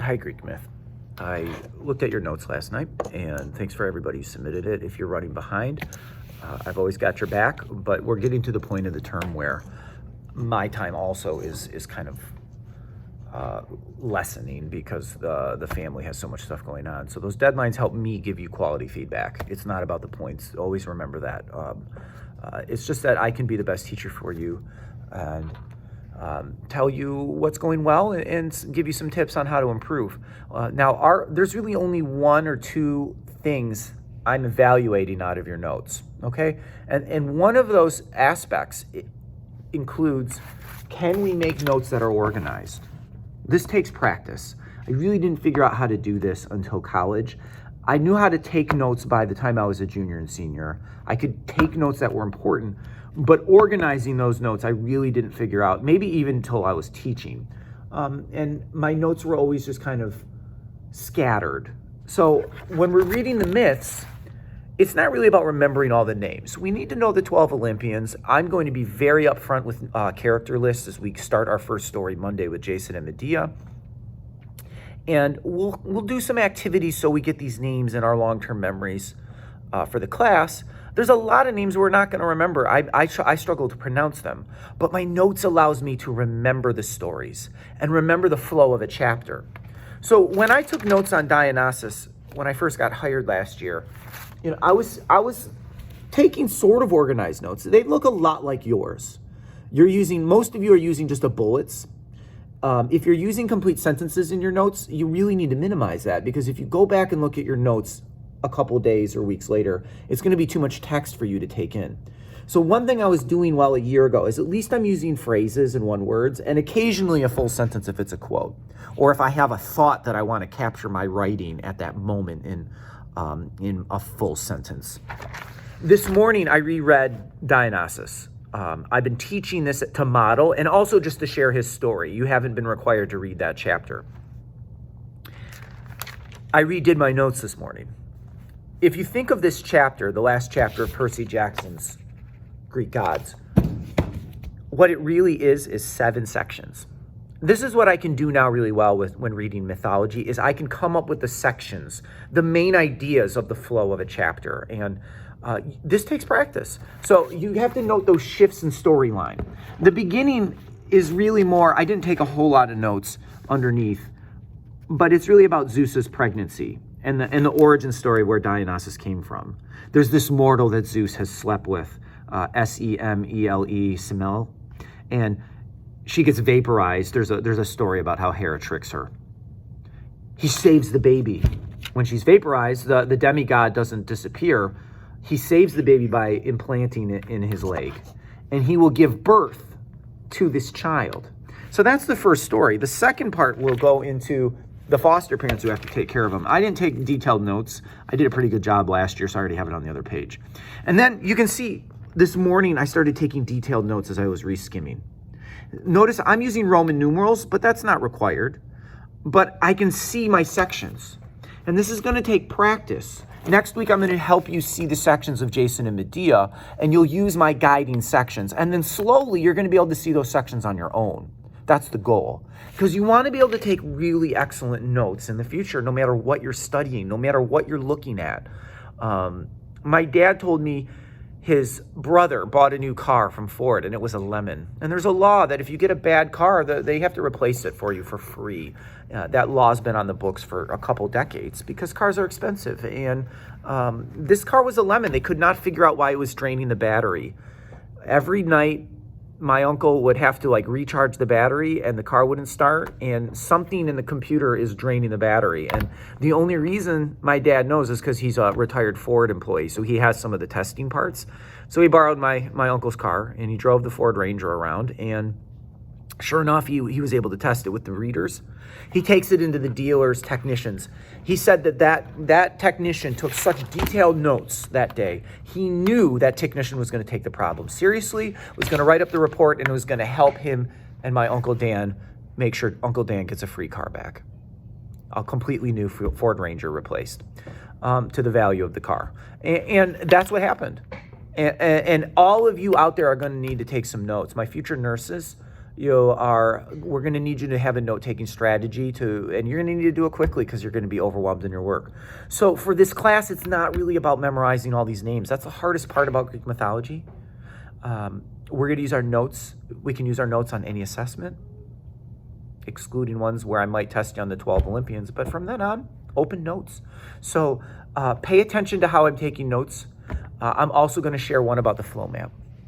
Hi, Greek Myth. I looked at your notes last night, and thanks for everybody who submitted it. If you're running behind, I've always got your back, but we're getting to the point of the term where my time also is kind of lessening because the family has so much stuff going on. So those deadlines help me give you quality feedback. It's not about the points. Always remember that. It's just that I can be the best teacher for you and tell you what's going well and give you some tips on how to improve. There's really only one or two things I'm evaluating out of your notes, okay? And one of those aspects includes, can we make notes that are organized? This takes practice. I really didn't figure out how to do this until college. I knew how to take notes by the time I was a junior and senior. I could take notes that were important, but organizing those notes, I really didn't figure out, maybe even until I was teaching. And my notes were always just kind of scattered. So when we're reading the myths, it's not really about remembering all the names. We need to know the 12 Olympians. I'm going to be very upfront with character lists as we start our first story Monday with Jason and Medea. And we'll do some activities so we get these names in our long-term memories for the class. There's a lot of names we're not going to remember. I struggle to pronounce them, but my notes allows me to remember the stories and remember the flow of a chapter. So when I took notes on Dionysus, when I first got hired last year, I was taking sort of organized notes. They look a lot like yours. Most of you are using just the bullets. If you're using complete sentences in your notes, you really need to minimize that, because if you go back and look at your notes a couple days or weeks later, it's going to be too much text for you to take in. So one thing I was doing a year ago is at least I'm using phrases and one words and occasionally a full sentence if it's a quote, or if I have a thought that I want to capture my writing at that moment in a full sentence. This morning I reread Dionysus. I've been teaching this to model and also just to share his story. You haven't been required to read that chapter. I redid my notes this morning. If you think of this chapter, the last chapter of Percy Jackson's Greek Gods, what it really is 7 sections. This is what I can do now really well when reading mythology, is I can come up with the sections, the main ideas of the flow of a chapter. And this takes practice. So you have to note those shifts in storyline. The beginning is really more, I didn't take a whole lot of notes underneath, but it's really about Zeus's pregnancy and the origin story where Dionysus came from. There's this mortal that Zeus has slept with, Semele, Semele, and she gets vaporized. There's a story about how Hera tricks her. He saves the baby. When she's vaporized, the demigod doesn't disappear. He saves the baby by implanting it in his leg, and he will give birth to this child. So that's the first story. The second part will go into the foster parents who have to take care of them. I didn't take detailed notes. I did a pretty good job last year, so I already have it on the other page. And then you can see this morning I started taking detailed notes as I was reskimming. Notice I'm using Roman numerals, but that's not required. But I can see my sections. And this is going to take practice. Next week, I'm going to help you see the sections of Jason and Medea, and you'll use my guiding sections. And then slowly, you're going to be able to see those sections on your own. That's the goal. Because you want to be able to take really excellent notes in the future, no matter what you're studying, no matter what you're looking at. My dad told me his brother bought a new car from Ford, and it was a lemon. And there's a law that if you get a bad car, they have to replace it for you for free. That law's been on the books for a couple decades because cars are expensive. And this car was a lemon. They could not figure out why it was draining the battery. Every night, my uncle would have to recharge the battery and the car wouldn't start, and something in the computer is draining the battery. And the only reason my dad knows is because he's a retired Ford employee, so he has some of the testing parts. So he borrowed my uncle's car and he drove the Ford Ranger around, and sure enough, he was able to test it with the readers. He takes it into the dealer's technicians. He said that technician took such detailed notes that day. He knew that technician was going to take the problem seriously, was going to write up the report, and it was going to help him and my Uncle Dan make sure Uncle Dan gets a free car back. A completely new Ford Ranger replaced to the value of the car. And that's what happened. And all of you out there are going to need to take some notes. My future nurses, we're going to need you to have a note-taking strategy and you're going to need to do it quickly because you're going to be overwhelmed in your work. So for this class, it's not really about memorizing all these names. That's the hardest part about Greek mythology. We're going to use our notes. We can use our notes on any assessment, excluding ones where I might test you on the 12 Olympians. But from then on, open notes. So pay attention to how I'm taking notes. I'm also going to share one about the flow map.